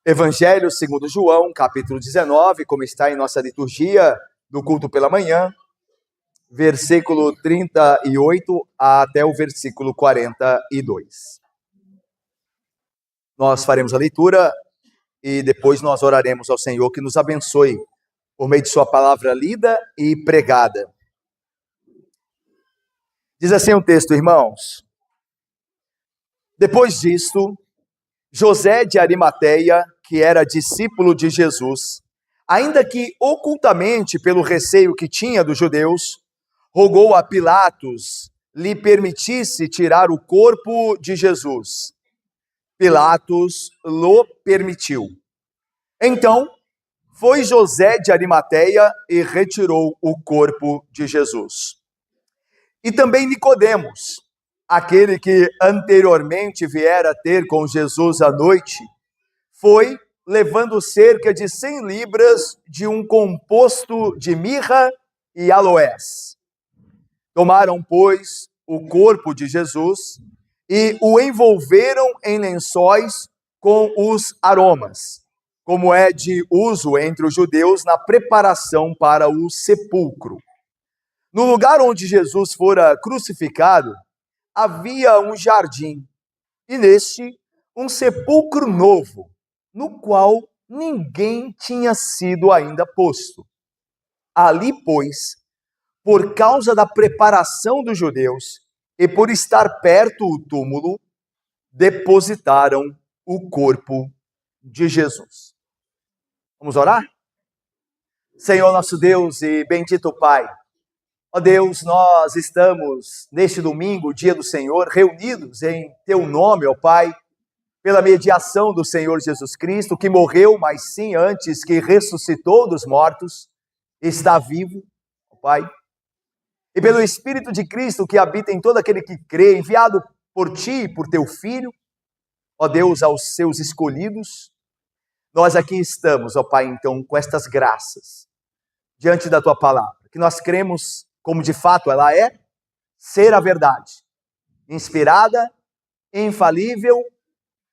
Evangelho segundo João, capítulo 19, como está em nossa liturgia do culto pela manhã, versículo 38 até o versículo 42. Nós faremos a leitura e depois nós oraremos ao Senhor que nos abençoe por meio de sua palavra lida e pregada. Diz assim o texto, irmãos: Depois disto, José de Arimateia, que era discípulo de Jesus, ainda que ocultamente pelo receio que tinha dos judeus, rogou a Pilatos lhe permitisse tirar o corpo de Jesus. Pilatos lhe permitiu. Então, foi José de Arimateia e retirou o corpo de Jesus. E também Nicodemos, aquele que anteriormente viera ter com Jesus à noite, foi levando cerca de 100 libras de um composto de mirra e aloés. Tomaram, pois, o corpo de Jesus e o envolveram em lençóis com os aromas, como é de uso entre os judeus na preparação para o sepulcro. No lugar onde Jesus fora crucificado, havia um jardim, e neste um sepulcro novo, no qual ninguém tinha sido ainda posto. Ali, pois, por causa da preparação dos judeus e por estar perto o túmulo, depositaram o corpo de Jesus. Vamos orar? Senhor nosso Deus e bendito Pai, ó Deus, nós estamos neste domingo, dia do Senhor, reunidos em Teu nome, ó Pai, pela mediação do Senhor Jesus Cristo, que morreu, mas sim antes, que ressuscitou dos mortos, está vivo, ó Pai. E pelo Espírito de Cristo que habita em todo aquele que crê, enviado por Ti e por Teu Filho, ó Deus, aos Seus escolhidos, nós aqui estamos, ó Pai, então, com estas graças, diante da Tua palavra, que nós cremos como de fato ela é, ser a verdade, inspirada, infalível,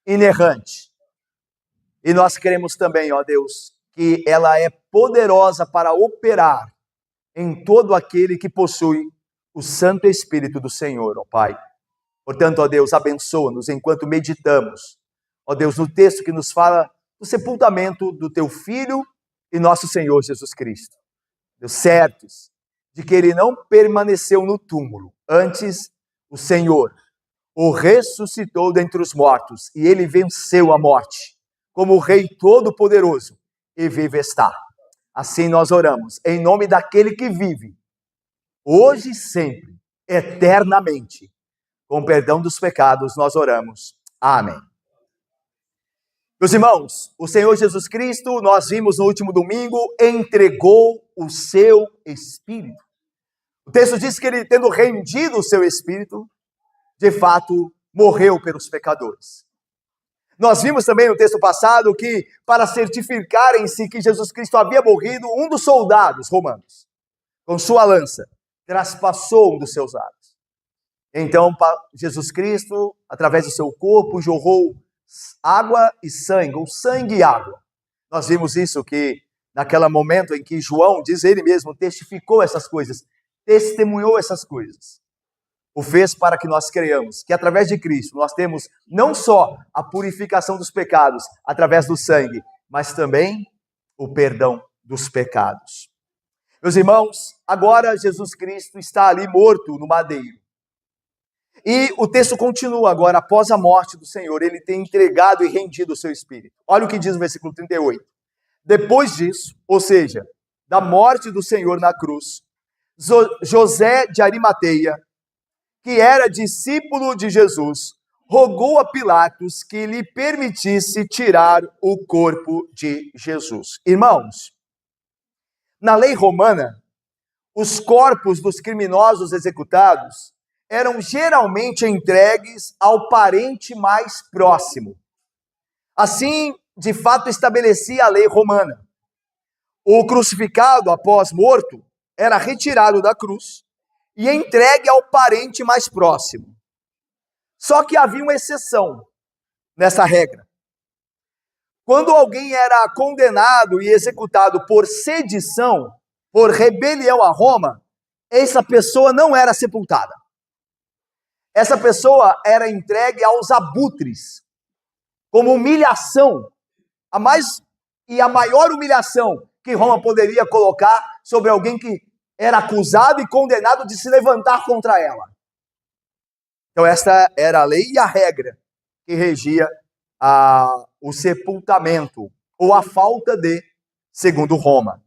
inerrante. E nós queremos também, ó Deus, que ela é poderosa para operar em todo aquele que possui o Santo Espírito do Senhor, ó Pai. Portanto, ó Deus, abençoa-nos enquanto meditamos, ó Deus, no texto que nos fala do sepultamento do Teu Filho e nosso Senhor Jesus Cristo. Deus, certos de que Ele não permaneceu no túmulo, antes o Senhor o ressuscitou dentre os mortos, e Ele venceu a morte, como o Rei Todo-Poderoso, e vive está. Assim nós oramos, em nome daquele que vive, hoje e sempre, eternamente. Com perdão dos pecados nós oramos. Amém. Meus irmãos, o Senhor Jesus Cristo, nós vimos no último domingo, entregou o seu Espírito. O texto diz que Ele, tendo rendido o seu Espírito, de fato, morreu pelos pecadores. Nós vimos também no texto passado que, para certificarem-se que Jesus Cristo havia morrido, um dos soldados romanos, com sua lança, traspassou um dos seus lados. Então, Jesus Cristo, através do seu corpo, jorrou água e sangue, ou sangue e água. Nós vimos isso que, naquele momento em que João, diz ele mesmo, testificou essas coisas, testemunhou essas coisas. O fez para que nós creiamos que através de Cristo nós temos não só a purificação dos pecados através do sangue, mas também o perdão dos pecados. Meus irmãos, agora Jesus Cristo está ali morto no madeiro. E o texto continua agora, após a morte do Senhor, Ele tem entregado e rendido o seu Espírito. Olha o que diz no versículo 38. Depois disso, ou seja, da morte do Senhor na cruz, José de Arimateia, que era discípulo de Jesus, rogou a Pilatos que lhe permitisse tirar o corpo de Jesus. Irmãos, na lei romana, os corpos dos criminosos executados eram geralmente entregues ao parente mais próximo. Assim, de fato, estabelecia a lei romana. O crucificado, após morto, era retirado da cruz e entregue ao parente mais próximo. Só que havia uma exceção nessa regra. Quando alguém era condenado e executado por sedição, por rebelião a Roma, essa pessoa não era sepultada. Essa pessoa era entregue aos abutres, como humilhação, a maior humilhação que Roma poderia colocar sobre alguém que era acusado e condenado de se levantar contra ela. Então esta era a lei e a regra que regia o sepultamento, ou a falta de, segundo Roma.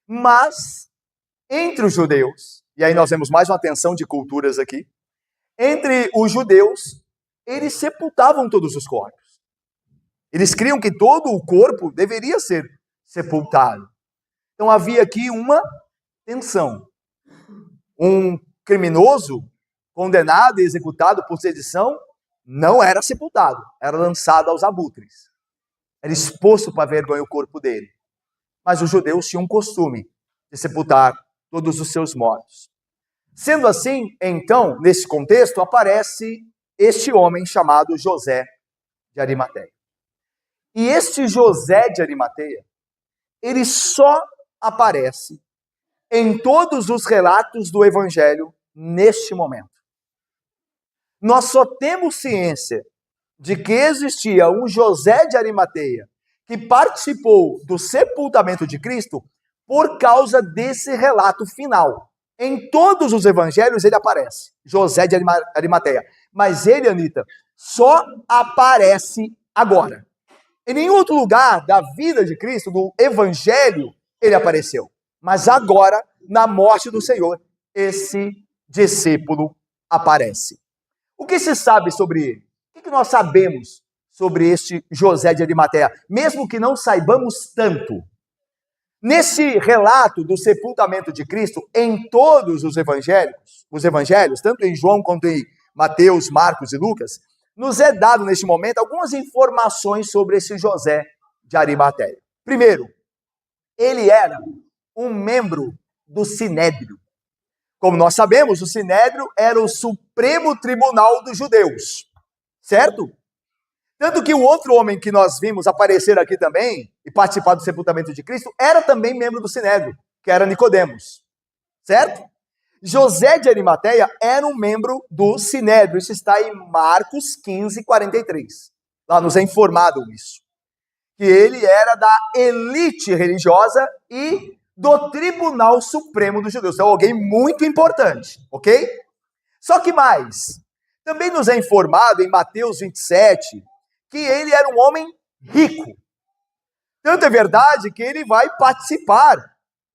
Mas, entre os judeus, e aí nós vemos mais uma tensão de culturas aqui, entre os judeus, eles sepultavam todos os corpos. Eles criam que todo o corpo deveria ser sepultado. Então havia aqui uma tensão. Um criminoso condenado e executado por sedição não era sepultado, era lançado aos abutres. Era exposto para vergonha o corpo dele. Mas os judeus tinham um costume de sepultar todos os seus mortos. Sendo assim, então, nesse contexto, aparece este homem chamado José de Arimateia. E este José de Arimateia, ele só aparece em todos os relatos do Evangelho neste momento. Nós só temos ciência de que existia um José de Arimateia que participou do sepultamento de Cristo por causa desse relato final. Em todos os evangelhos ele aparece, José de Arimateia. Mas ele, Anitta, só aparece agora. Em nenhum outro lugar da vida de Cristo, do evangelho, ele apareceu. Mas agora, na morte do Senhor, esse discípulo aparece. O que se sabe sobre ele? O que nós sabemos sobre este José de Arimateia? Mesmo que não saibamos tanto. Nesse relato do sepultamento de Cristo, em todos os evangelhos, tanto em João quanto em Mateus, Marcos e Lucas, nos é dado neste momento algumas informações sobre esse José de Arimateia. Primeiro, ele era um membro do Sinédrio. Como nós sabemos, o Sinédrio era o Supremo Tribunal dos Judeus, certo? Tanto que o outro homem que nós vimos aparecer aqui também, e participar do sepultamento de Cristo, era também membro do Sinédrio, que era Nicodemos, certo? José de Arimateia era um membro do Sinédrio, isso está em Marcos 15, 43. Lá nos é informado isso. Que ele era da elite religiosa e do Tribunal Supremo dos Judeus. Então, alguém muito importante, ok? Só que mais, também nos é informado em Mateus 27, que ele era um homem rico. Tanto é verdade que ele vai participar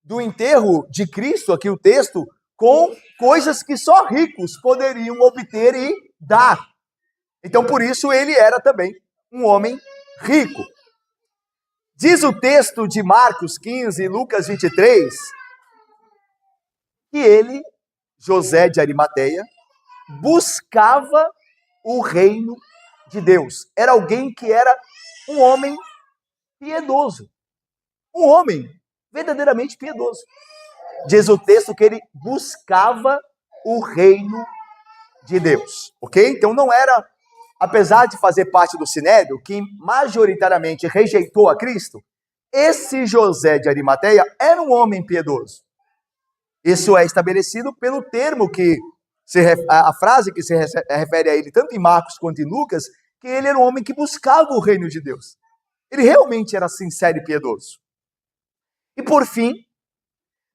do enterro de Cristo, aqui o texto, com coisas que só ricos poderiam obter e dar. Então, por isso, ele era também um homem rico. Diz o texto de Marcos 15 e Lucas 23, que ele, José de Arimateia, buscava o reino de Deus. Era alguém que era um homem piedoso. Um homem verdadeiramente piedoso. Diz o texto que ele buscava o reino de Deus. Ok? Então não era, apesar de fazer parte do Sinédrio, que majoritariamente rejeitou a Cristo, esse José de Arimateia era um homem piedoso. Isso é estabelecido pelo termo a frase que se refere a ele, tanto em Marcos quanto em Lucas, que ele era um homem que buscava o reino de Deus. Ele realmente era sincero e piedoso. E por fim,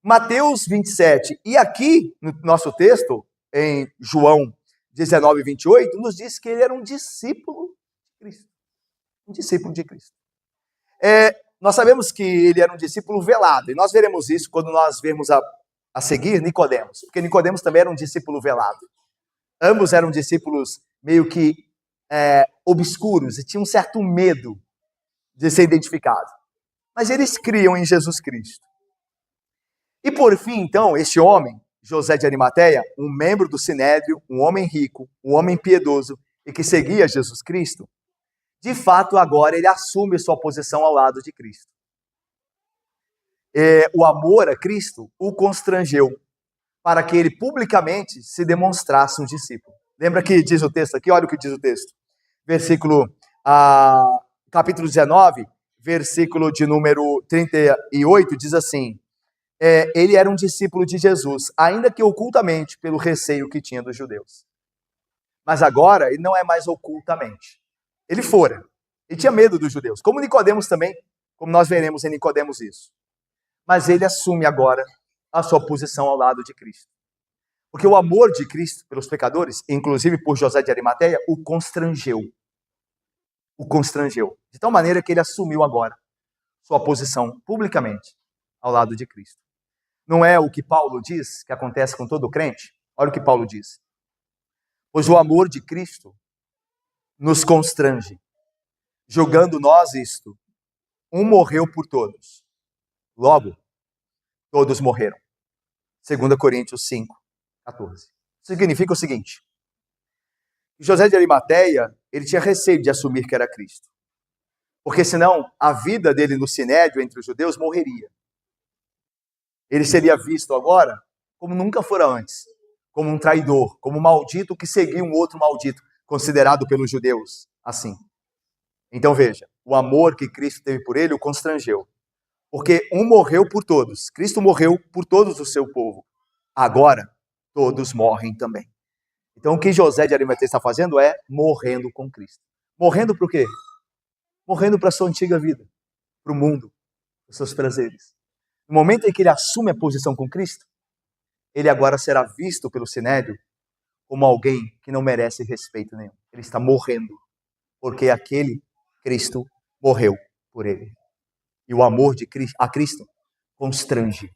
Mateus 27, e aqui no nosso texto, em João 19, 28, nos diz que ele era um discípulo de Cristo. Um discípulo de Cristo. Nós sabemos que ele era um discípulo velado, e nós veremos isso quando nós vermos a seguir Nicodemos, porque Nicodemos também era um discípulo velado. Ambos eram discípulos meio que obscuros, e tinham um certo medo de ser identificado. Mas eles criam em Jesus Cristo. E por fim, então, este homem, José de Arimateia, um membro do Sinédrio, um homem rico, um homem piedoso e que seguia Jesus Cristo, de fato agora ele assume sua posição ao lado de Cristo. O amor a Cristo o constrangeu para que ele publicamente se demonstrasse um discípulo. Lembra que diz o texto aqui? Olha o que diz o texto. Capítulo 19, versículo de número 38, diz assim: ele era um discípulo de Jesus, ainda que ocultamente, pelo receio que tinha dos judeus. Mas agora ele não é mais ocultamente. Ele fora. Ele tinha medo dos judeus. Como Nicodemos também, como nós veremos em Nicodemos isso. Mas ele assume agora a sua posição ao lado de Cristo. Porque o amor de Cristo pelos pecadores, inclusive por José de Arimateia, o constrangeu. O constrangeu. De tal maneira que ele assumiu agora sua posição publicamente ao lado de Cristo. Não é o que Paulo diz que acontece com todo crente? Olha o que Paulo diz. Pois o amor de Cristo nos constrange, julgando nós isto: um morreu por todos, logo todos morreram. 2 Coríntios 5, 14. Significa o seguinte: José de Arimateia, ele tinha receio de assumir que era Cristo, porque senão a vida dele no sinédrio entre os judeus morreria. Ele seria visto agora como nunca fora antes, como um traidor, como um maldito que seguia um outro maldito, considerado pelos judeus assim. Então veja, o amor que Cristo teve por ele o constrangeu, porque um morreu por todos, Cristo morreu por todos o seu povo, agora todos morrem também. Então o que José de Arimateia está fazendo é morrendo com Cristo. Morrendo para o quê? Morrendo para a sua antiga vida, para o mundo, para os seus prazeres. No momento em que ele assume a posição com Cristo, ele agora será visto pelo sinédrio como alguém que não merece respeito nenhum. Ele está morrendo, porque aquele Cristo morreu por ele. E o amor de Cristo, a Cristo constrange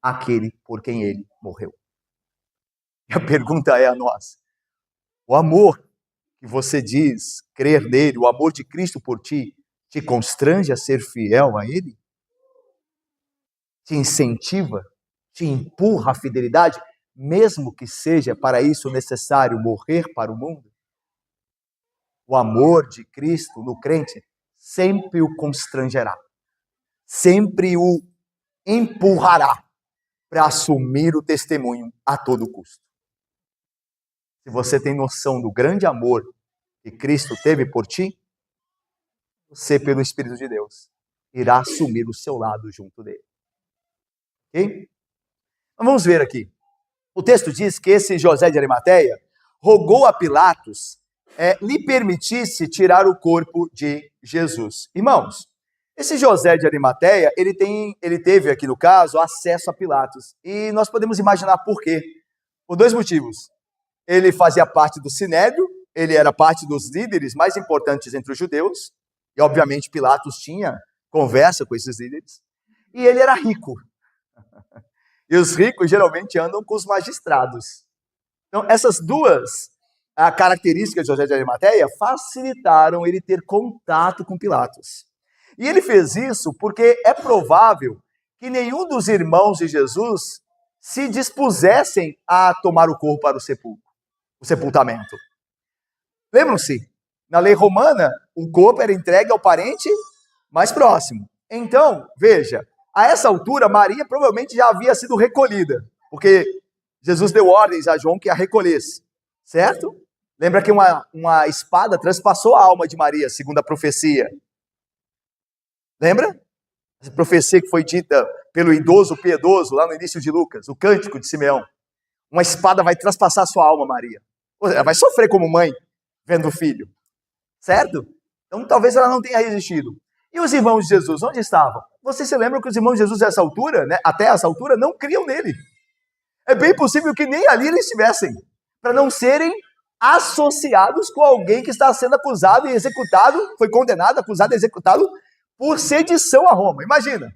aquele por quem ele morreu. E a pergunta é a nós: o amor que você diz crer nele, o amor de Cristo por ti, te constrange a ser fiel a ele? Te incentiva, te empurra à fidelidade, mesmo que seja para isso necessário morrer para o mundo? O amor de Cristo no crente sempre o constrangerá, sempre o empurrará para assumir o testemunho a todo custo. Se você tem noção do grande amor que Cristo teve por ti, você, pelo Espírito de Deus, irá assumir o seu lado junto dele. Ok? Então, vamos ver aqui. O texto diz que esse José de Arimateia rogou a Pilatos lhe permitisse tirar o corpo de Jesus. Irmãos, esse José de Arimateia, ele teve aqui no caso acesso a Pilatos. E nós podemos imaginar por quê. Por dois motivos. Ele fazia parte do sinédrio, ele era parte dos líderes mais importantes entre os judeus, e obviamente Pilatos tinha conversa com esses líderes, e ele era rico. E os ricos geralmente andam com os magistrados. Então, essas duas características de José de Arimateia facilitaram ele ter contato com Pilatos. E ele fez isso porque é provável que nenhum dos irmãos de Jesus se dispusessem a tomar o corpo para o sepultamento. Lembram-se? Na lei romana, o corpo era entregue ao parente mais próximo. Então, veja, a essa altura, Maria provavelmente já havia sido recolhida, porque Jesus deu ordens a João que a recolhesse, certo? Lembra que uma espada transpassou a alma de Maria, segundo a profecia. Lembra? Essa profecia que foi dita pelo idoso piedoso, lá no início de Lucas, o cântico de Simeão. Uma espada vai transpassar a sua alma, Maria. Ela vai sofrer como mãe, vendo o filho. Certo? Então talvez ela não tenha resistido. E os irmãos de Jesus, onde estavam? Vocês se lembram que os irmãos de Jesus, nessa altura, até essa altura, não criam nele. É bem possível que nem ali eles estivessem, para não serem associados com alguém que está sendo acusado e executado, foi condenado, acusado e executado por sedição a Roma. Imagina,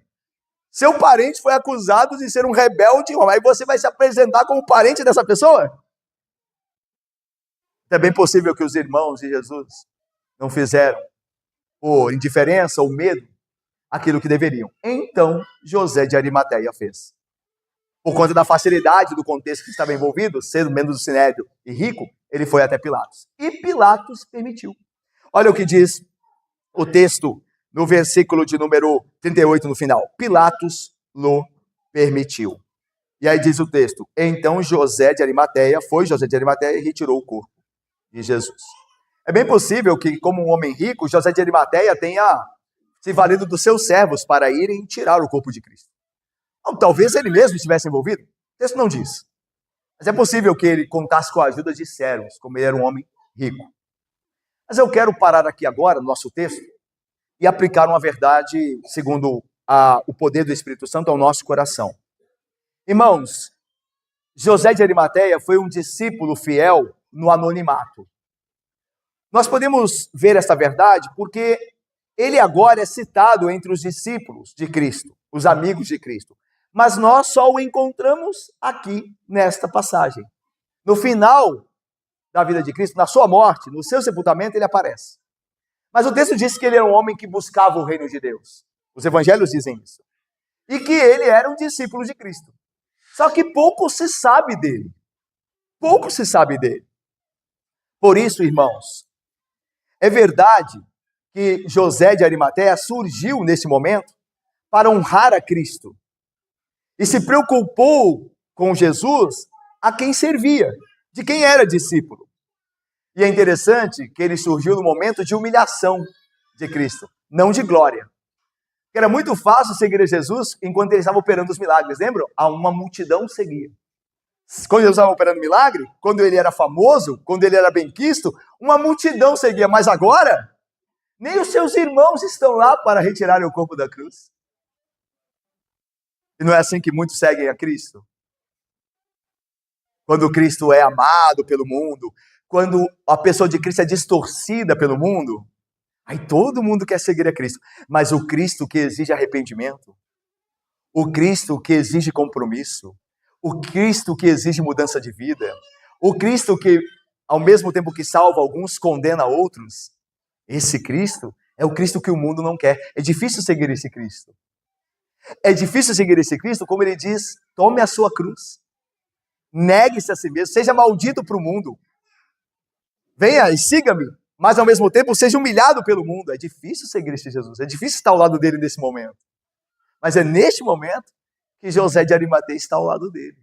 seu parente foi acusado de ser um rebelde em Roma, aí você vai se apresentar como parente dessa pessoa? É bem possível que os irmãos de Jesus não fizeram, por indiferença ou medo, aquilo que deveriam. Então, José de Arimateia fez. Por conta da facilidade do contexto que estava envolvido, sendo membro do sinédrio e rico, ele foi até Pilatos. E Pilatos permitiu. Olha o que diz o texto no versículo de número 38 no final. Pilatos lo permitiu. E aí diz o texto: então José de Arimateia e retirou o corpo de Jesus. É bem possível que, como um homem rico, José de Arimateia tenha se valendo dos seus servos para irem tirar o corpo de Cristo. Ou talvez ele mesmo estivesse envolvido. O texto não diz. Mas é possível que ele contasse com a ajuda de servos, como ele era um homem rico. Mas eu quero parar aqui agora, no nosso texto, e aplicar uma verdade, segundo o poder do Espírito Santo, ao nosso coração. Irmãos, José de Arimateia foi um discípulo fiel no anonimato. Nós podemos ver essa verdade porque ele agora é citado entre os discípulos de Cristo, os amigos de Cristo. Mas nós só o encontramos aqui, nesta passagem. No final da vida de Cristo, na sua morte, no seu sepultamento, ele aparece. Mas o texto diz que ele era um homem que buscava o reino de Deus. Os evangelhos dizem isso. E que ele era um discípulo de Cristo. Só que pouco se sabe dele. Pouco se sabe dele. Por isso, irmãos, é verdade que José de Arimateia surgiu nesse momento para honrar a Cristo. E se preocupou com Jesus a quem servia, de quem era discípulo. E é interessante que ele surgiu no momento de humilhação de Cristo, não de glória. Era muito fácil seguir a Jesus enquanto ele estava operando os milagres, lembram? Uma multidão seguia. Quando Jesus estava operando milagre, quando ele era famoso, quando ele era benquisto, uma multidão seguia. Mas agora, nem os seus irmãos estão lá para retirarem o corpo da cruz. E não é assim que muitos seguem a Cristo? Quando Cristo é amado pelo mundo, quando a pessoa de Cristo é distorcida pelo mundo, aí todo mundo quer seguir a Cristo. Mas o Cristo que exige arrependimento, o Cristo que exige compromisso, o Cristo que exige mudança de vida, o Cristo que, ao mesmo tempo que salva alguns, condena outros, esse Cristo é o Cristo que o mundo não quer. É difícil seguir esse Cristo. É difícil seguir esse Cristo, como ele diz, tome a sua cruz, negue-se a si mesmo, seja maldito para o mundo, venha e siga-me, mas ao mesmo tempo seja humilhado pelo mundo. É difícil seguir esse Jesus, é difícil estar ao lado dele nesse momento. Mas é neste momento que José de Arimateia está ao lado dele,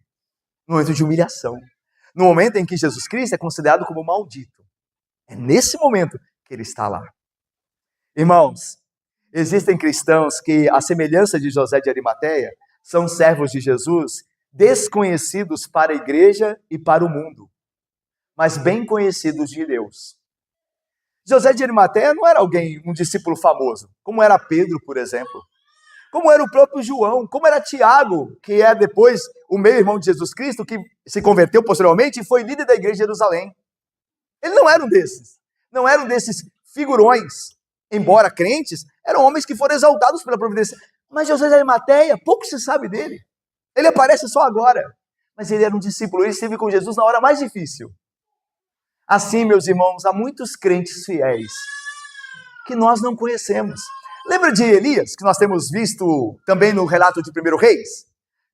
no momento de humilhação, no momento em que Jesus Cristo é considerado como maldito. É nesse momento que ele está lá. Irmãos, existem cristãos que, à semelhança de José de Arimateia, são servos de Jesus, desconhecidos para a igreja e para o mundo, mas bem conhecidos de Deus. José de Arimateia não era um discípulo famoso, como era Pedro, por exemplo, como era o próprio João, como era Tiago, que é depois o meio-irmão de Jesus Cristo, que se converteu posteriormente e foi líder da igreja de Jerusalém. Ele não era um desses figurões, embora crentes, eram homens que foram exaltados pela providência. Mas José de Arimateia, pouco se sabe dele. Ele aparece só agora. Mas ele era um discípulo, ele esteve com Jesus na hora mais difícil. Assim, meus irmãos, há muitos crentes fiéis que nós não conhecemos. Lembra de Elias, que nós temos visto também no relato de 1 Reis?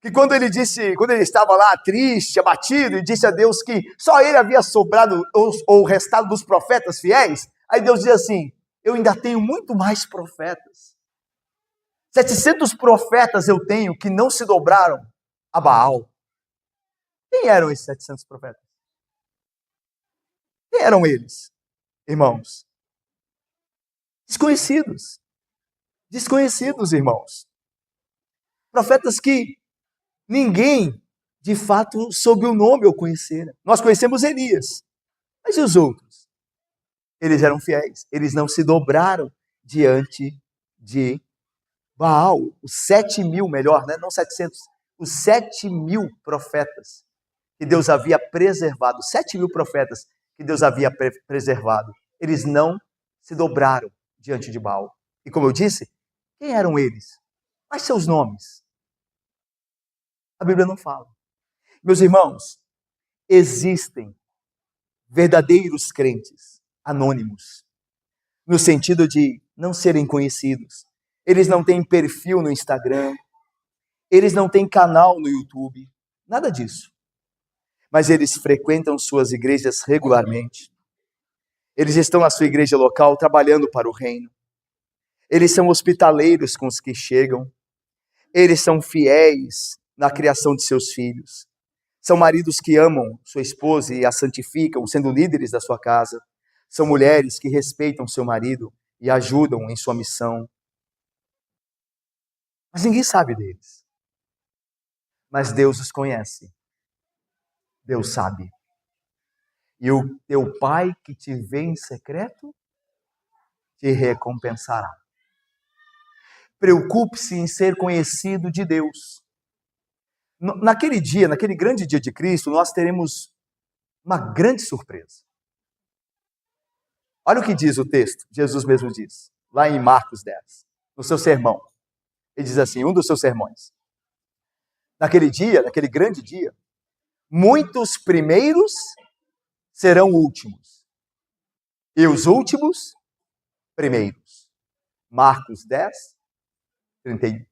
Que quando ele estava lá triste, abatido, e disse a Deus que só ele havia sobrado ou restado dos profetas fiéis, aí Deus diz assim, eu ainda tenho muito mais profetas. 700 profetas eu tenho que não se dobraram a Baal. Quem eram esses 700 profetas? Quem eram eles, irmãos? Desconhecidos, irmãos. Profetas que ninguém, de fato, soube o nome ou conhecera. Nós conhecemos Elias, mas e os outros? Eles eram fiéis, eles não se dobraram diante de Baal. Os 7.000, melhor, né? Não 700, os 7.000 profetas que Deus havia preservado, 7.000 profetas que Deus havia preservado, eles não se dobraram diante de Baal. E como eu disse, quem eram eles? Quais seus nomes? A Bíblia não fala. Meus irmãos, existem verdadeiros crentes anônimos, no sentido de não serem conhecidos. Eles não têm perfil no Instagram, eles não têm canal no YouTube, nada disso. Mas eles frequentam suas igrejas regularmente. Eles estão na sua igreja local trabalhando para o reino. Eles são hospitaleiros com os que chegam. Eles são fiéis na criação de seus filhos. São maridos que amam sua esposa e a santificam, sendo líderes da sua casa. São mulheres que respeitam seu marido e ajudam em sua missão. Mas ninguém sabe deles. Mas Deus os conhece. Deus sabe. E o teu Pai que te vê em secreto, te recompensará. Preocupe-se em ser conhecido de Deus. Naquele dia, naquele grande dia de Cristo, nós teremos uma grande surpresa. Olha o que diz o texto, Jesus mesmo diz, lá em Marcos 10, no seu sermão. Ele diz assim, um dos seus sermões. Naquele dia, naquele grande dia, muitos primeiros serão últimos, e os últimos, primeiros. Marcos 10, 31.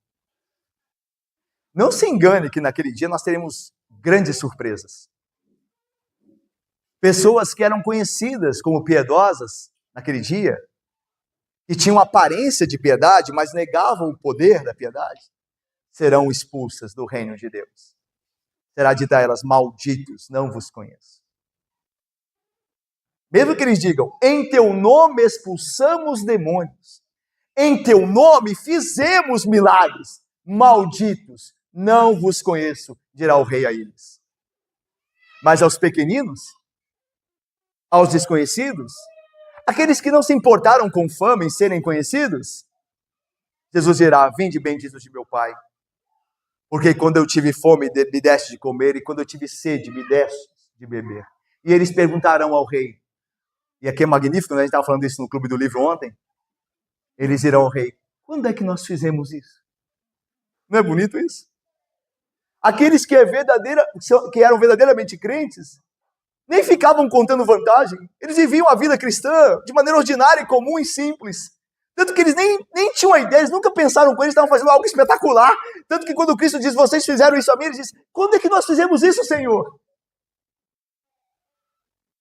Não se engane que naquele dia nós teremos grandes surpresas. Pessoas que eram conhecidas como piedosas naquele dia, que tinham aparência de piedade, mas negavam o poder da piedade, serão expulsas do reino de Deus. Será dito a elas, malditos, não vos conheço. Mesmo que eles digam, em teu nome expulsamos demônios, em teu nome fizemos milagres, malditos, não vos conheço, dirá o rei a eles. Mas aos pequeninos, aos desconhecidos, aqueles que não se importaram com fama em serem conhecidos, Jesus dirá, vinde benditos de meu Pai, porque quando eu tive fome, me deste de comer, e quando eu tive sede, me deste de beber. E eles perguntarão ao rei, e aqui é magnífico, né? A gente estava falando isso no Clube do Livro ontem, eles dirão ao rei, quando é que nós fizemos isso? Não é bonito isso? Aqueles que eram verdadeiramente crentes, nem ficavam contando vantagem. Eles viviam a vida cristã de maneira ordinária, comum e simples. Tanto que eles nem tinham a ideia, eles nunca pensaram com eles, estavam fazendo algo espetacular. Tanto que quando Cristo diz, vocês fizeram isso a mim, eles dizem, quando é que nós fizemos isso, Senhor?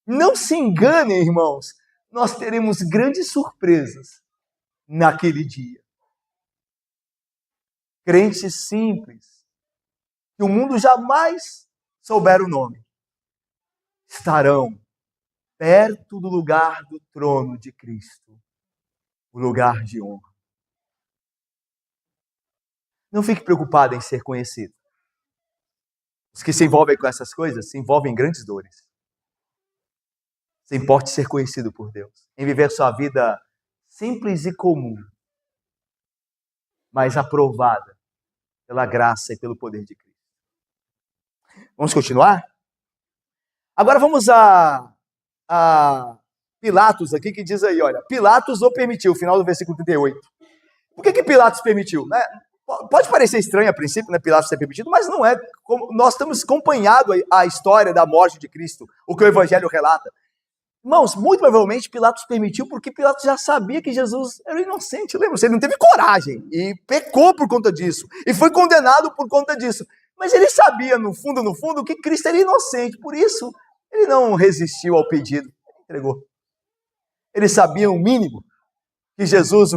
Não se enganem, irmãos, nós teremos grandes surpresas naquele dia. Crentes simples, que o mundo jamais souber o nome, estarão perto do lugar do trono de Cristo, o lugar de honra. Não fique preocupado em ser conhecido. Os que se envolvem com essas coisas se envolvem em grandes dores. Se importe ser conhecido por Deus, em viver sua vida simples e comum, mas aprovada pela graça e pelo poder de Cristo. Vamos continuar? Agora vamos a Pilatos aqui, que diz aí, olha, Pilatos o permitiu, final do versículo 38. Por que Pilatos permitiu? Né? Pode parecer estranho a princípio, né, Pilatos ter permitido, mas não é. Nós estamos acompanhando a história da morte de Cristo, o que o Evangelho relata. Irmãos, muito provavelmente Pilatos permitiu porque Pilatos já sabia que Jesus era inocente, lembra? Ele não teve coragem e pecou por conta disso, e foi condenado por conta disso. Mas ele sabia, no fundo, que Cristo era inocente, por isso ele não resistiu ao pedido, ele entregou. Ele sabia o mínimo, que Jesus,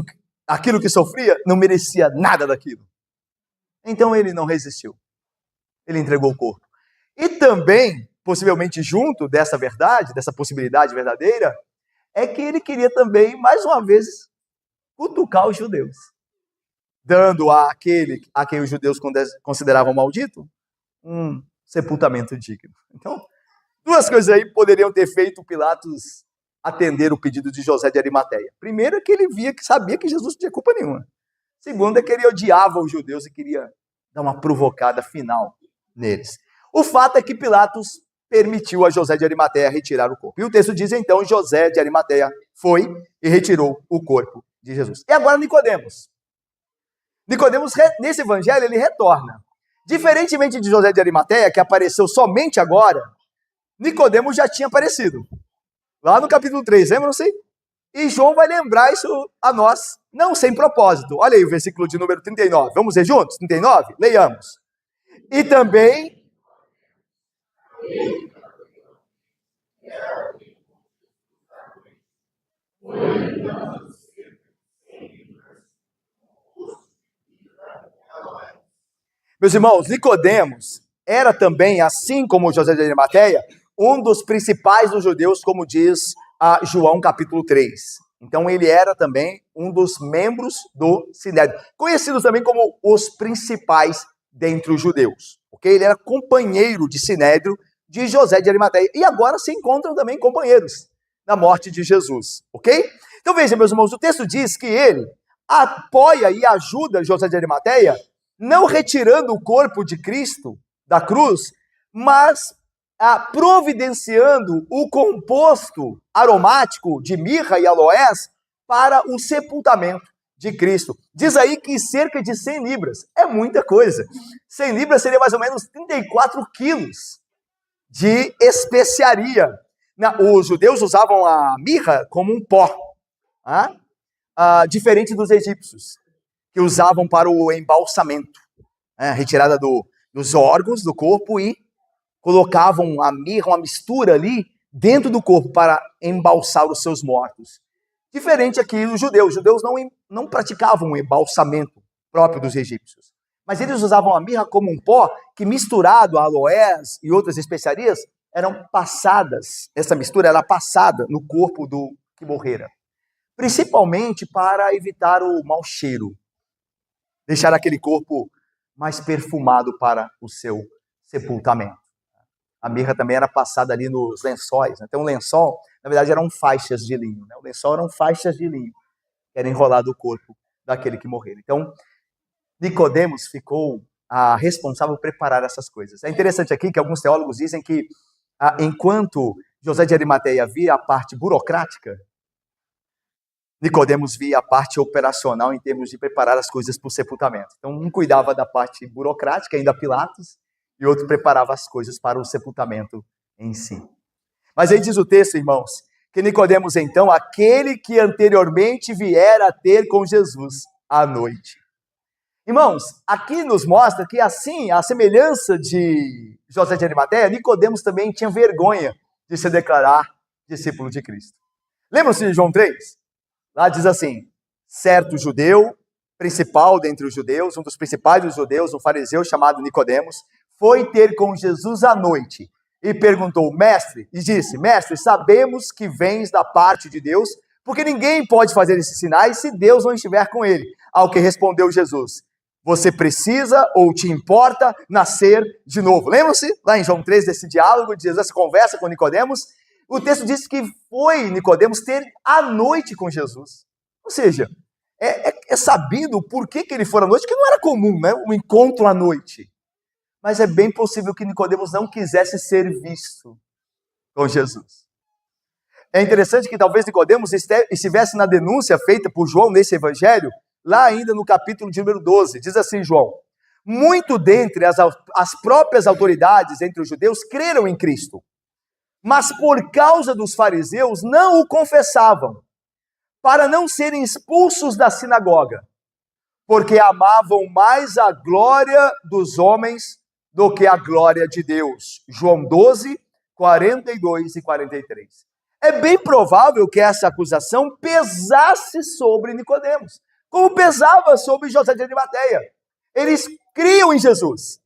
aquilo que sofria, não merecia nada daquilo. Então ele não resistiu, ele entregou o corpo. E também, possivelmente junto dessa verdade, dessa possibilidade verdadeira, é que ele queria também, mais uma vez, cutucar os judeus, dando àquele a quem os judeus consideravam maldito, um sepultamento digno. Então, duas coisas aí poderiam ter feito Pilatos atender o pedido de José de Arimateia. Primeiro é que ele sabia que Jesus não tinha culpa nenhuma. Segundo é que ele odiava os judeus e queria dar uma provocada final neles. O fato é que Pilatos permitiu a José de Arimateia retirar o corpo. E o texto diz, então, José de Arimateia foi e retirou o corpo de Jesus. E agora Nicodemos. Nicodemos, nesse evangelho, ele retorna. Diferentemente de José de Arimateia, que apareceu somente agora, Nicodemos já tinha aparecido. Lá no capítulo 3, lembram-se? E João vai lembrar isso a nós, não sem propósito. Olha aí o versículo de número 39. Vamos ler juntos? 39? Leiamos. E também... Meus irmãos, Nicodemos era também, assim como José de Arimateia, um dos principais dos judeus, como diz João capítulo 3. Então ele era também um dos membros do Sinédrio, conhecidos também como os principais dentre os judeus. Okay? Ele era companheiro de Sinédrio de José de Arimateia. E agora se encontram também companheiros na morte de Jesus. Ok? Então veja, meus irmãos, o texto diz que ele apoia e ajuda José de Arimateia, não retirando o corpo de Cristo da cruz, mas providenciando o composto aromático de mirra e aloés para o sepultamento de Cristo. Diz aí que cerca de 100 libras, é muita coisa. 100 libras seria mais ou menos 34 quilos de especiaria. Os judeus usavam a mirra como um pó, diferente dos egípcios, que usavam para o embalsamento, retirada dos órgãos do corpo e colocavam a mirra, uma mistura ali dentro do corpo para embalsar os seus mortos. Diferente aqui dos judeus. Os judeus não praticavam o embalsamento próprio dos egípcios, mas eles usavam a mirra como um pó que, misturado a aloés e outras especiarias, eram passadas, essa mistura era passada no corpo do que morrera, principalmente para evitar o mau cheiro, deixar aquele corpo mais perfumado para o seu sepultamento. A mirra também era passada ali nos lençóis. Então o lençol, na verdade, eram faixas de linho. O lençol eram faixas de linho, que era enrolado o corpo daquele que morrera. Então, Nicodemos ficou responsável por preparar essas coisas. É interessante aqui que alguns teólogos dizem que, enquanto José de Arimateia via a parte burocrática, Nicodemos via a parte operacional em termos de preparar as coisas para o sepultamento. Então, um cuidava da parte burocrática, ainda Pilatos, e outro preparava as coisas para o sepultamento em si. Mas aí diz o texto, irmãos, que Nicodemos, então, aquele que anteriormente viera a ter com Jesus à noite. Irmãos, aqui nos mostra que assim, a semelhança de José de Arimateia, Nicodemos também tinha vergonha de se declarar discípulo de Cristo. Lembram-se de João 3? Lá diz assim: certo judeu, principal dentre os judeus, um dos principais dos judeus, um fariseu chamado Nicodemos, foi ter com Jesus à noite e perguntou, mestre, e disse, mestre, sabemos que vens da parte de Deus, porque ninguém pode fazer esses sinais se Deus não estiver com ele. Ao que respondeu Jesus, você precisa ou te importa nascer de novo. Lembram-se lá em João 3 desse diálogo, de Jesus, essa conversa com Nicodemos? O texto diz que foi Nicodemos ter à noite com Jesus. Ou seja, é sabido por que ele foi à noite, que não era comum, né? Um encontro à noite. Mas é bem possível que Nicodemos não quisesse ser visto com Jesus. É interessante que talvez Nicodemos estivesse na denúncia feita por João nesse evangelho, lá ainda no capítulo de número 12. Diz assim João: muito dentre as próprias autoridades entre os judeus creram em Cristo, mas por causa dos fariseus não o confessavam, para não serem expulsos da sinagoga, porque amavam mais a glória dos homens do que a glória de Deus. João 12, 42 e 43. É bem provável que essa acusação pesasse sobre Nicodemos, como pesava sobre José de Arimateia. Eles criam em Jesus.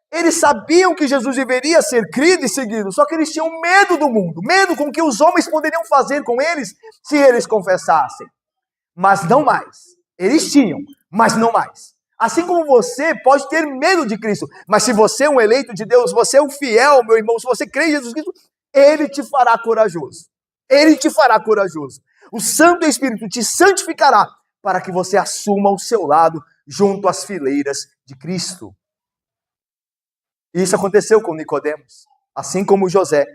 Eles sabiam que Jesus deveria ser crido e seguido, só que eles tinham medo do mundo, medo com o que os homens poderiam fazer com eles se eles confessassem. Mas não mais. Eles tinham, mas não mais. Assim como você pode ter medo de Cristo, mas se você é um eleito de Deus, você é um fiel, meu irmão, se você crê em Jesus Cristo, Ele te fará corajoso. Ele te fará corajoso. O Santo Espírito te santificará para que você assuma o seu lado junto às fileiras de Cristo. Isso aconteceu com Nicodemos, assim como José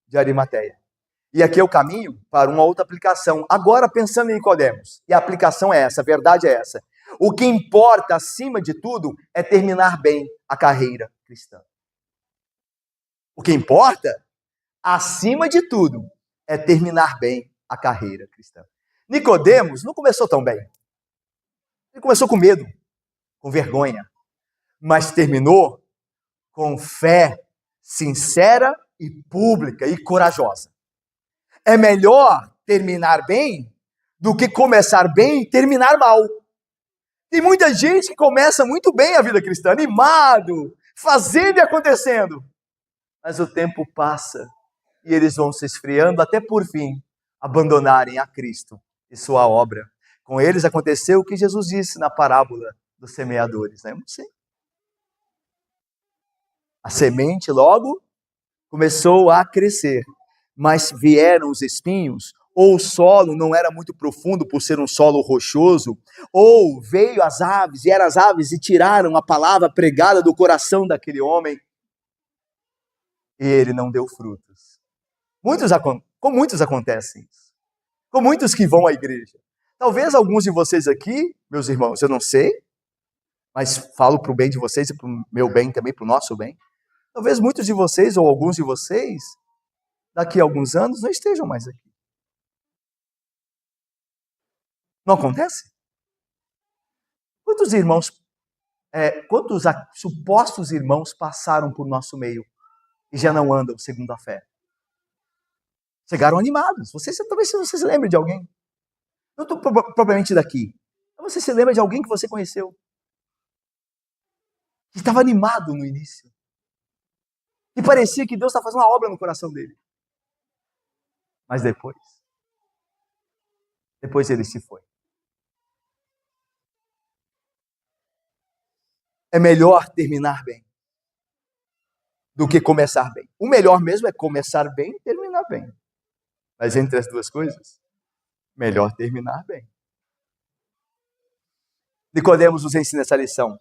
de Arimateia. E aqui é o caminho para uma outra aplicação. Agora pensando em Nicodemos, e a aplicação é essa, a verdade é essa. O que importa, acima de tudo, é terminar bem a carreira cristã. O que importa, acima de tudo, é terminar bem a carreira cristã. Nicodemos não começou tão bem. Ele começou com medo, com vergonha, mas terminou com fé sincera e pública e corajosa. É melhor terminar bem do que começar bem e terminar mal. Tem muita gente que começa muito bem a vida cristã, animado, fazendo e acontecendo. Mas o tempo passa e eles vão se esfriando até por fim abandonarem a Cristo e e sua obra. Com eles aconteceu o que Jesus disse na parábola dos semeadores. Lembra? Sim. A semente logo começou a crescer, mas vieram os espinhos, ou o solo não era muito profundo por ser um solo rochoso, ou veio as aves, vieram as aves e tiraram a palavra pregada do coração daquele homem, e ele não deu frutos. Com muitos acontece isso. Com muitos que vão à igreja. Talvez alguns de vocês aqui, meus irmãos, eu não sei, mas falo para o bem de vocês e para o meu bem também, para o nosso bem. Talvez muitos de vocês, ou alguns de vocês, daqui a alguns anos, não estejam mais aqui. Não acontece? Quantos irmãos, supostos irmãos passaram por nosso meio e já não andam segundo a fé? Chegaram animados. Talvez você se lembre de alguém. Não estou propriamente daqui. Mas você se lembra de alguém que você conheceu? Que estava animado no início. E parecia que Deus estava fazendo uma obra no coração dele. Mas depois ele se foi. É melhor terminar bem do que começar bem. O melhor mesmo é começar bem e terminar bem. Mas entre as duas coisas, melhor terminar bem. Nicodemos nos ensina essa lição.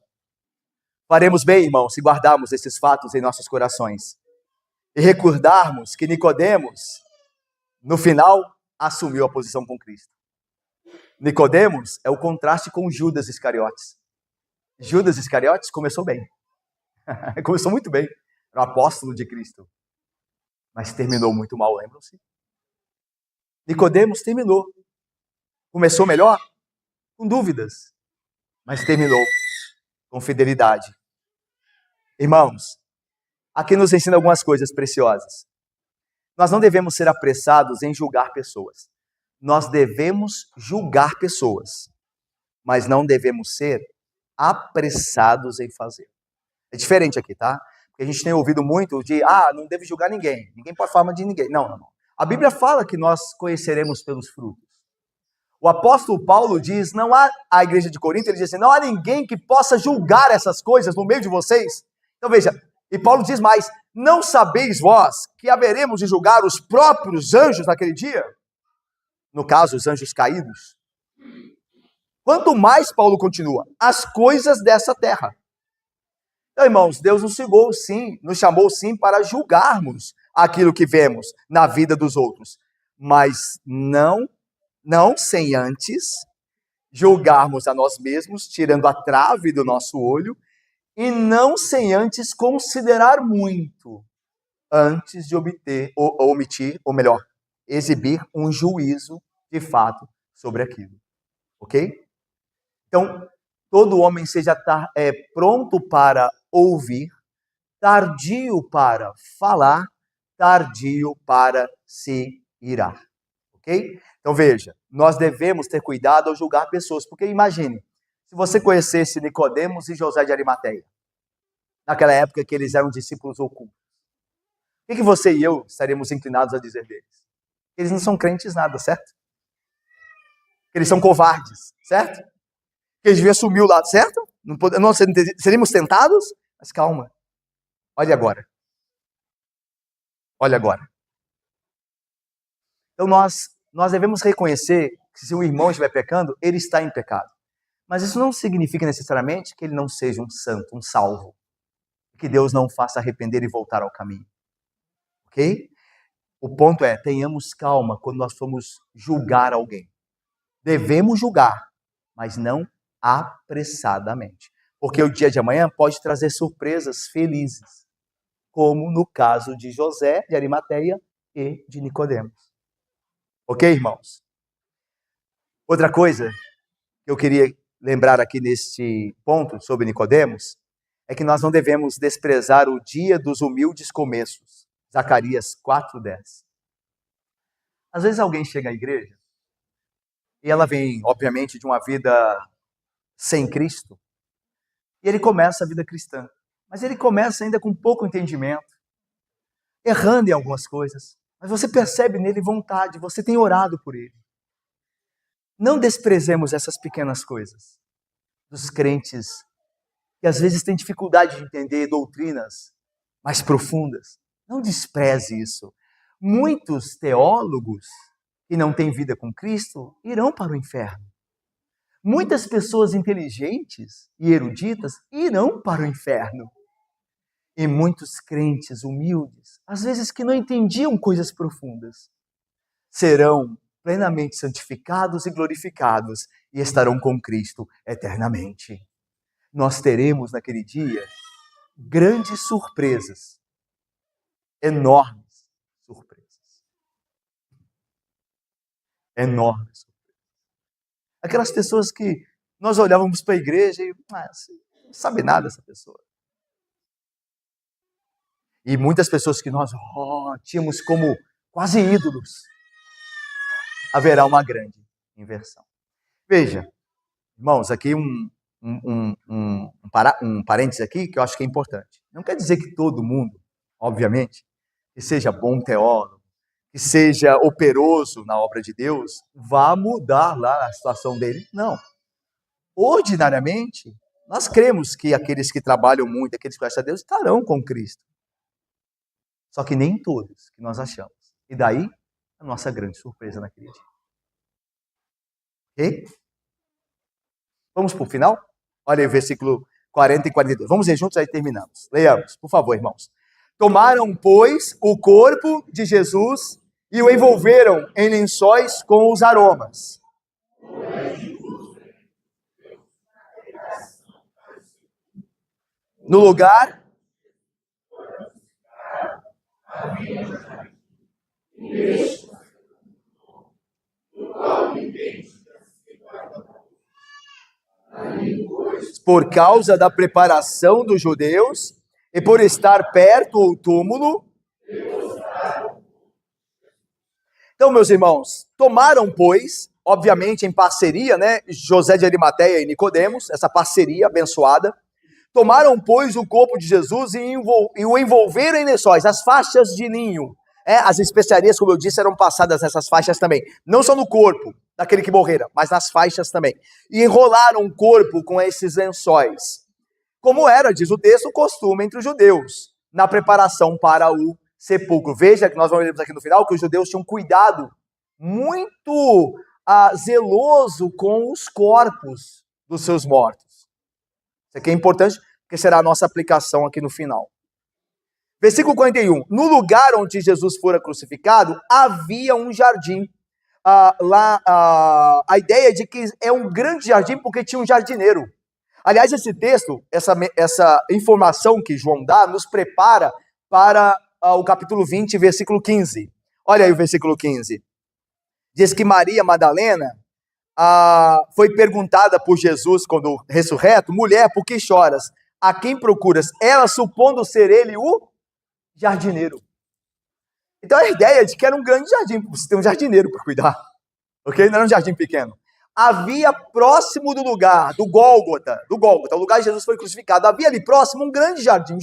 Faremos bem, irmãos, se guardarmos esses fatos em nossos corações e recordarmos que Nicodemos, no final, assumiu a posição com Cristo. Nicodemos é o contraste com Judas Iscariotes. Judas Iscariotes começou bem. Começou muito bem. Era o apóstolo de Cristo. Mas terminou muito mal, lembram-se? Nicodemos terminou. Começou melhor? Com dúvidas. Mas terminou com fidelidade. Irmãos, aqui nos ensina algumas coisas preciosas. Nós não devemos ser apressados em julgar pessoas. Nós devemos julgar pessoas, mas não devemos ser apressados em fazer. É diferente aqui, tá? Porque a gente tem ouvido muito de, não deve julgar ninguém. Ninguém pode falar de ninguém. Não. A Bíblia fala que nós conheceremos pelos frutos. O apóstolo Paulo diz, não há, a igreja de Corinto, ele diz assim, não há ninguém que possa julgar essas coisas no meio de vocês. Então veja, e Paulo diz mais, não sabeis vós que haveremos de julgar os próprios anjos naquele dia? No caso, os anjos caídos. Quanto mais, Paulo continua, as coisas dessa terra. Então, irmãos, Deus nos chamou sim para julgarmos aquilo que vemos na vida dos outros, mas não sem antes julgarmos a nós mesmos, tirando a trave do nosso olho, e não sem antes considerar muito, antes de exibir um juízo de fato sobre aquilo. Ok? Então, todo homem seja pronto para ouvir, tardio para falar, tardio para se irar. Ok? Então veja, nós devemos ter cuidado ao julgar pessoas, porque imagine, se você conhecesse Nicodemos e José de Arimateia, naquela época que eles eram discípulos ocultos, o que você e eu estaríamos inclinados a dizer deles? Eles não são crentes nada, certo? Eles são covardes, certo? Que eles deviam assumir o lado, certo? Não seríamos tentados? Mas calma, olha agora. Olha agora. Então nós devemos reconhecer que se o irmão estiver pecando, ele está em pecado. Mas isso não significa necessariamente que ele não seja um santo, um salvo. Que Deus não faça arrepender e voltar ao caminho. Ok? O ponto é, tenhamos calma quando nós formos julgar alguém. Devemos julgar, mas não apressadamente. Porque o dia de amanhã pode trazer surpresas felizes, como no caso de José de Arimateia e de Nicodemos. Ok, irmãos? Outra coisa que eu queria lembrar aqui neste ponto sobre Nicodemos é que nós não devemos desprezar o dia dos humildes começos. Zacarias 4:10. Às vezes alguém chega à igreja e ela vem, obviamente, de uma vida sem Cristo, e ele começa a vida cristã, mas ele começa ainda com pouco entendimento, errando em algumas coisas, mas você percebe nele vontade, você tem orado por ele. Não desprezemos essas pequenas coisas dos crentes que às vezes têm dificuldade de entender doutrinas mais profundas. Não despreze isso. Muitos teólogos que não têm vida com Cristo irão para o inferno. Muitas pessoas inteligentes e eruditas irão para o inferno. E muitos crentes humildes, às vezes que não entendiam coisas profundas, serão plenamente santificados e glorificados e estarão com Cristo eternamente. Nós teremos naquele dia grandes surpresas, enormes surpresas. Enormes surpresas. Aquelas pessoas que nós olhávamos para a igreja e não sabe nada essa pessoa. E muitas pessoas que nós tínhamos como quase ídolos, haverá uma grande inversão. Veja, irmãos, aqui um parênteses aqui que eu acho que é importante. Não quer dizer que todo mundo, obviamente, que seja bom teólogo, que seja operoso na obra de Deus, vá mudar lá a situação dele. Não. Ordinariamente, nós cremos que aqueles que trabalham muito, aqueles que conhecem a Deus, estarão com Cristo. Só que nem todos que nós achamos. E daí, a nossa grande surpresa naquele dia. Ok? Vamos para o final? Olha aí o versículo 40 e 42. Vamos ler juntos, aí terminamos. Leiamos, por favor, irmãos. Tomaram, pois, o corpo de Jesus e o envolveram em lençóis com os aromas. No lugar por causa da preparação dos judeus e por estar perto o túmulo. Então, meus irmãos, tomaram, pois, obviamente em parceria, José de Arimateia e Nicodemos, essa parceria abençoada, tomaram, pois, o corpo de Jesus e o envolveram em lençóis, as faixas de linho. As especiarias, como eu disse, eram passadas nessas faixas também. Não só no corpo daquele que morrera, mas nas faixas também. E enrolaram o corpo com esses lençóis. Como era, diz o texto, o costume entre os judeus, na preparação para o sepulcro. Veja que nós vamos ver aqui no final que os judeus tinham cuidado muito zeloso com os corpos dos seus mortos. Isso aqui é importante, porque será a nossa aplicação aqui no final. Versículo 41. No lugar onde Jesus fora crucificado, havia um jardim. A ideia de que é um grande jardim porque tinha um jardineiro. Aliás, esse texto, essa informação que João dá, nos prepara para o capítulo 20, versículo 15. Olha aí o versículo 15. Diz que Maria Madalena foi perguntada por Jesus, quando ressurreto, mulher, por que choras? A quem procuras? Ela supondo ser ele o jardineiro. Então a ideia de que era um grande jardim, você tem um jardineiro para cuidar. Ok? Não era um jardim pequeno. Havia próximo do lugar, do Gólgota, o lugar que Jesus foi crucificado, havia ali próximo um grande jardim,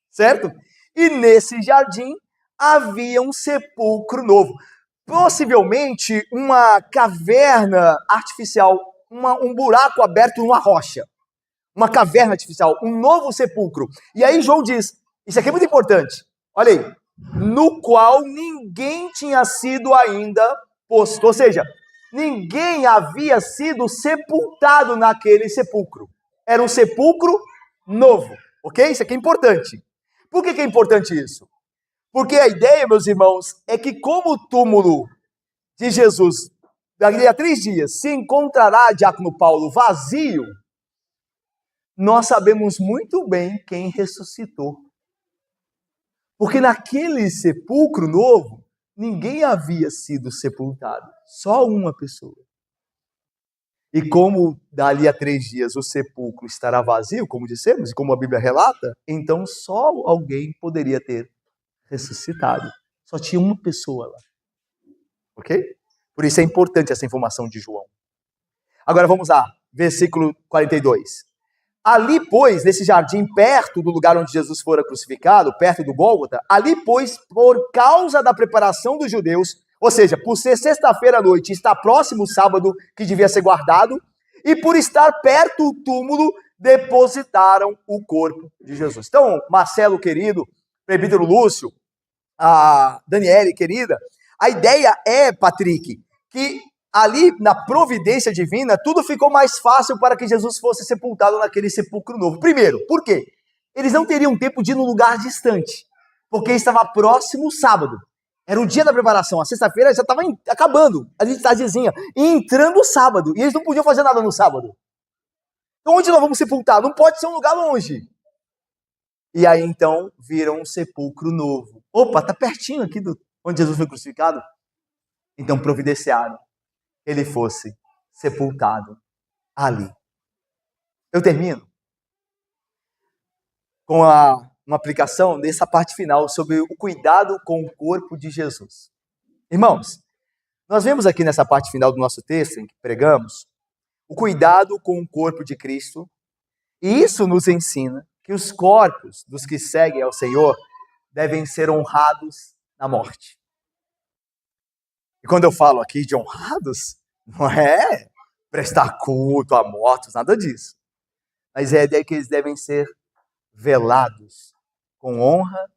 certo? E nesse jardim havia um sepulcro novo. Possivelmente uma caverna artificial, um buraco aberto numa rocha. Uma caverna artificial, um novo sepulcro. E aí João diz, isso aqui é muito importante, olha aí, no qual ninguém tinha sido ainda posto. Ou seja, ninguém havia sido sepultado naquele sepulcro. Era um sepulcro novo, ok? Isso aqui é importante. Por que é importante isso? Porque a ideia, meus irmãos, é que como o túmulo de Jesus, daqui a 3 dias, se encontrará, diácono Paulo, vazio, nós sabemos muito bem quem ressuscitou. Porque naquele sepulcro novo, ninguém havia sido sepultado, só uma pessoa. E como dali a 3 dias o sepulcro estará vazio, como dissemos, e como a Bíblia relata, então só alguém poderia ter ressuscitado. Só tinha uma pessoa lá. Ok? Por isso é importante essa informação de João. Agora vamos lá, versículo 42. Ali, pois, nesse jardim, perto do lugar onde Jesus fora crucificado, perto do Gólgota, ali, pois, por causa da preparação dos judeus, Ou seja, por ser sexta-feira à noite, está próximo o sábado que devia ser guardado, e por estar perto do túmulo, depositaram o corpo de Jesus. Então, Marcelo querido, presbítero Lúcio, a Daniele querida, a ideia é, Patrick, que ali na providência divina, tudo ficou mais fácil para que Jesus fosse sepultado naquele sepulcro novo. Primeiro, por quê? Eles não teriam tempo de ir num lugar distante, porque estava próximo o sábado. Era o dia da preparação, a sexta-feira já estava acabando, a gente tardezinha, e entrando o sábado, e eles não podiam fazer nada no sábado. Então onde nós vamos sepultar? Não pode ser um lugar longe. E aí então viram um sepulcro novo. Opa, está pertinho aqui do onde Jesus foi crucificado. Então providenciaram que ele fosse sepultado ali. Eu termino com uma aplicação nessa parte final sobre o cuidado com o corpo de Jesus. Irmãos, nós vemos aqui nessa parte final do nosso texto em que pregamos o cuidado com o corpo de Cristo, e isso nos ensina que os corpos dos que seguem ao Senhor devem ser honrados na morte. E quando eu falo aqui de honrados, não é prestar culto a mortos, nada disso. Mas é a ideia que eles devem ser velados com honra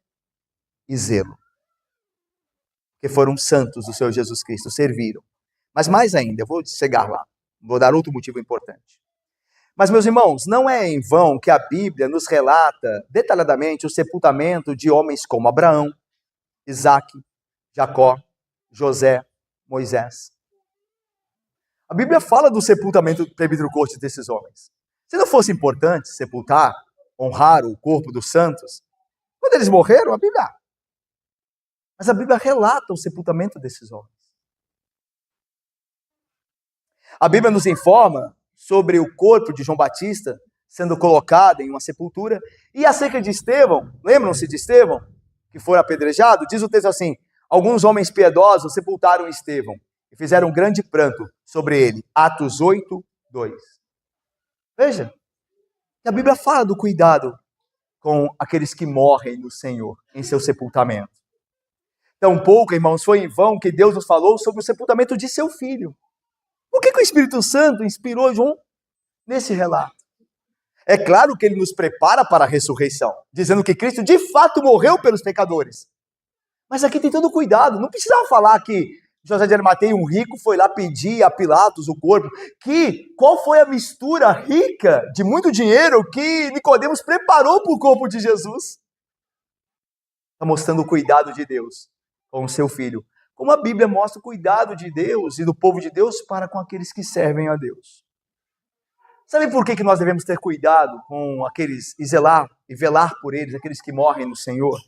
e zelo. Porque foram santos do Senhor Jesus Cristo, serviram. Mas mais ainda, eu vou chegar lá, vou dar outro motivo importante. Mas, meus irmãos, não é em vão que a Bíblia nos relata detalhadamente o sepultamento de homens como Abraão, Isaque, Jacó, José, Moisés. A Bíblia fala do sepultamento do presbítero Corte desses homens. Se não fosse importante sepultar, honrar o corpo dos santos, quando eles morreram, a Bíblia. Mas a Bíblia relata o sepultamento desses homens. A Bíblia nos informa sobre o corpo de João Batista sendo colocado em uma sepultura. E acerca de Estevão, lembram-se de Estevão, que foi apedrejado? Diz o texto assim: alguns homens piedosos sepultaram Estevão e fizeram um grande pranto sobre ele. Atos 8, 2. Veja, que a Bíblia fala do cuidado com aqueles que morrem no Senhor em seu sepultamento. Tampouco, irmãos, foi em vão que Deus nos falou sobre o sepultamento de seu filho. Por que o Espírito Santo inspirou João nesse relato? É claro que ele nos prepara para a ressurreição, dizendo que Cristo de fato morreu pelos pecadores. Mas aqui tem todo cuidado. Não precisava falar que José de Arimateia, um rico, foi lá pedir a Pilatos o corpo. Qual foi a mistura rica de muito dinheiro que Nicodemos preparou para o corpo de Jesus? Está mostrando o cuidado de Deus com o seu filho. Como a Bíblia mostra o cuidado de Deus e do povo de Deus para com aqueles que servem a Deus. Sabe por que nós devemos ter cuidado com aqueles e zelar e velar por eles, aqueles que morrem no Senhor?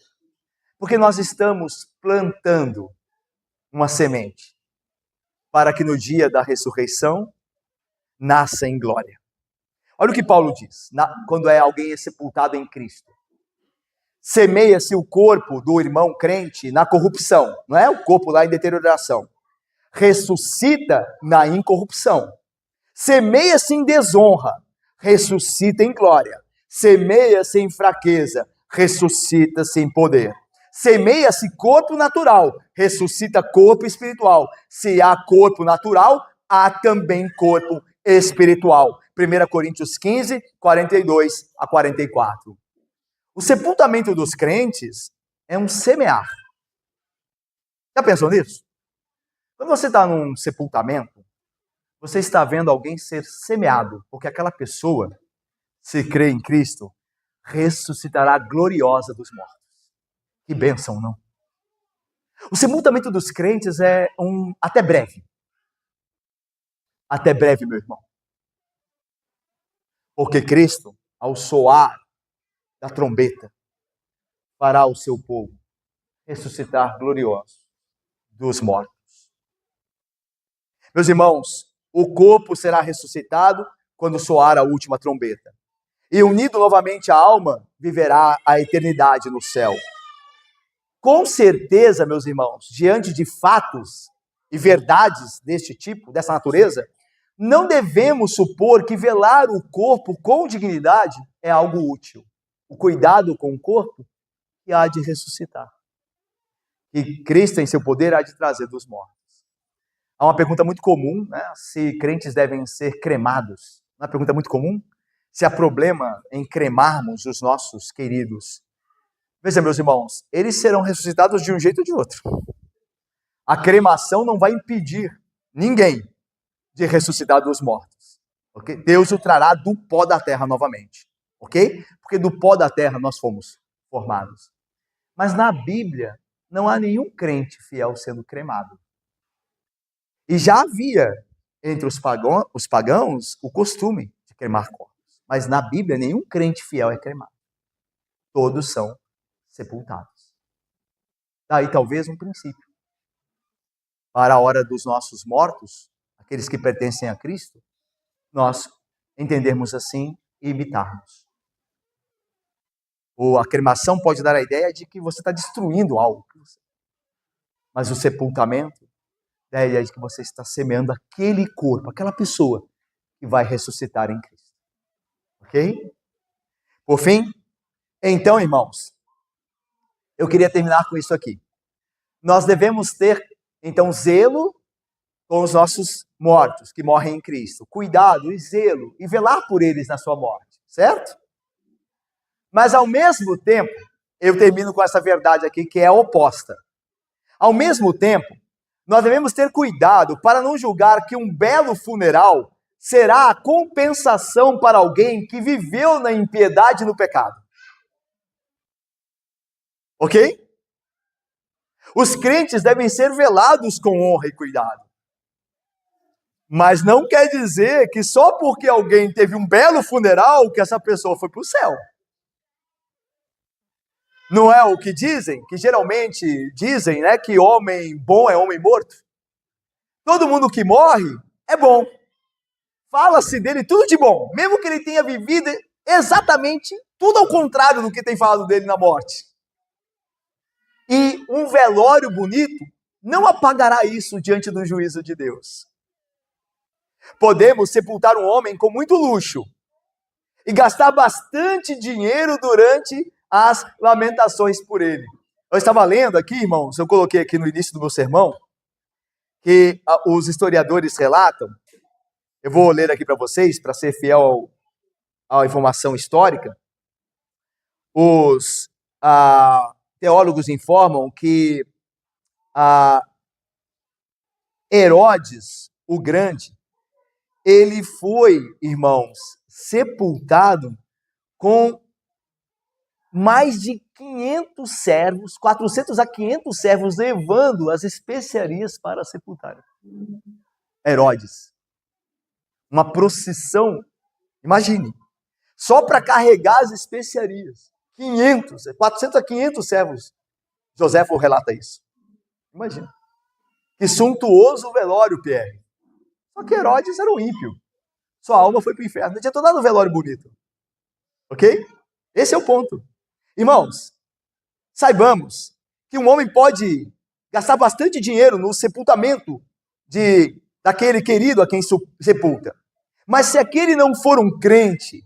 Porque nós estamos plantando uma semente para que no dia da ressurreição nasça em glória. Olha o que Paulo diz, quando alguém é sepultado em Cristo. Semeia-se o corpo do irmão crente na corrupção, não é? O corpo lá em deterioração. Ressuscita na incorrupção. Semeia-se em desonra, ressuscita em glória. Semeia-se em fraqueza, ressuscita-se em poder. Semeia-se corpo natural, ressuscita corpo espiritual. Se há corpo natural, há também corpo espiritual. 1 Coríntios 15, 42 a 44. O sepultamento dos crentes é um semear. Já pensou nisso? Quando você está num sepultamento, você está vendo alguém ser semeado, porque aquela pessoa, se crê em Cristo, ressuscitará gloriosa dos mortos. Que bênção, não? O sepultamento dos crentes é até breve. Até breve, meu irmão. Porque Cristo, ao soar da trombeta, fará o seu povo ressuscitar glorioso dos mortos. Meus irmãos, o corpo será ressuscitado quando soar a última trombeta. E unido novamente a alma, viverá a eternidade no céu. Com certeza, meus irmãos, diante de fatos e verdades deste tipo, dessa natureza, não devemos supor que velar o corpo com dignidade é algo útil. O cuidado com o corpo que há de ressuscitar, que Cristo, em seu poder, há de trazer dos mortos. Há uma pergunta muito comum, né? Se crentes devem ser cremados. Uma pergunta muito comum. Se há problema em cremarmos os nossos queridos. Veja, meus irmãos, eles serão ressuscitados de um jeito ou de outro. A cremação não vai impedir ninguém de ressuscitar dos mortos. Okay? Deus o trará do pó da terra novamente. Ok? Porque do pó da terra nós fomos formados. Mas na Bíblia não há nenhum crente fiel sendo cremado. E já havia entre os pagãos o costume de cremar corpos. Mas na Bíblia nenhum crente fiel é cremado. Todos são sepultados. Daí talvez um princípio. Para a hora dos nossos mortos, aqueles que pertencem a Cristo, nós entendermos assim e imitarmos. Ou a cremação pode dar a ideia de que você está destruindo algo. Mas o sepultamento dá a ideia de que você está semeando aquele corpo, aquela pessoa que vai ressuscitar em Cristo. Ok? Por fim, então, irmãos, eu queria terminar com isso aqui. Nós devemos ter, então, zelo com os nossos mortos que morrem em Cristo. Cuidado e zelo e velar por eles na sua morte. Certo? Mas, ao mesmo tempo, eu termino com essa verdade aqui que é a oposta. Ao mesmo tempo, nós devemos ter cuidado para não julgar que um belo funeral será a compensação para alguém que viveu na impiedade e no pecado. Ok? Os crentes devem ser velados com honra e cuidado. Mas não quer dizer que só porque alguém teve um belo funeral que essa pessoa foi para o céu. Não é o que dizem? Que geralmente dizem, né, que homem bom é homem morto. Todo mundo que morre é bom. Fala-se dele tudo de bom, mesmo que ele tenha vivido exatamente tudo ao contrário do que tem falado dele na morte. E um velório bonito não apagará isso diante do juízo de Deus. Podemos sepultar um homem com muito luxo e gastar bastante dinheiro durante as lamentações por ele. Eu estava lendo aqui, irmãos, eu coloquei aqui no início do meu sermão, que os historiadores relatam, eu vou ler aqui para vocês, para ser fiel à informação histórica, os teólogos informam que Herodes, o Grande, ele foi, irmãos, sepultado com mais de 500 servos, 400 a 500 servos, levando as especiarias para sepultar Herodes. Uma procissão, imagine, só para carregar as especiarias. 400 a 500 servos. Joséfo relata isso. Imagina. Que suntuoso velório, Pierre. Só que Herodes era um ímpio. Sua alma foi para o inferno. Não tinha todo um velório bonito. Ok? Esse é o ponto. Irmãos, saibamos que um homem pode gastar bastante dinheiro no sepultamento daquele querido a quem sepulta. Mas se aquele não for um crente,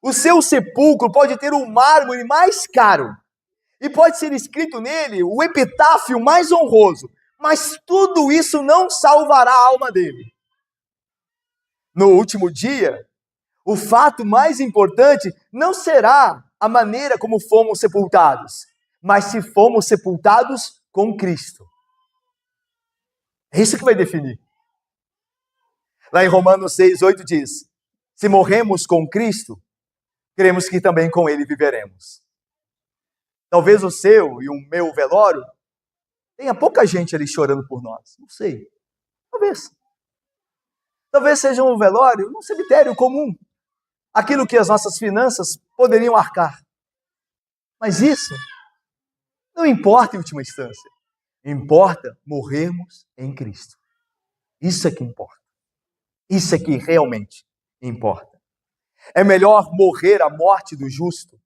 o seu sepulcro pode ter o mármore mais caro e pode ser escrito nele o epitáfio mais honroso, mas tudo isso não salvará a alma dele. No último dia, o fato mais importante não será a maneira como fomos sepultados, mas se fomos sepultados com Cristo. É isso que vai definir. Lá em Romanos 6:8 diz: se morremos com Cristo, cremos que também com Ele viveremos. Talvez o seu e o meu velório tenha pouca gente ali chorando por nós. Não sei. Talvez. Talvez seja um velório, um cemitério comum. Aquilo que as nossas finanças poderiam arcar. Mas isso não importa em última instância. Importa morrermos em Cristo. Isso é que importa. Isso é que realmente importa. É melhor morrer a morte do justo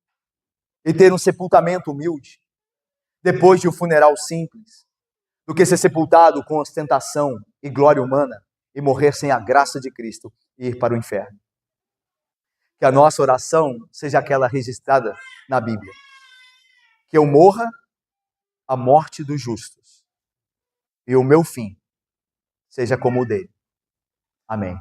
e ter um sepultamento humilde, depois de um funeral simples, do que ser sepultado com ostentação e glória humana e morrer sem a graça de Cristo e ir para o inferno. Que a nossa oração seja aquela registrada na Bíblia. Que eu morra a morte dos justos e o meu fim seja como o dele. Amém.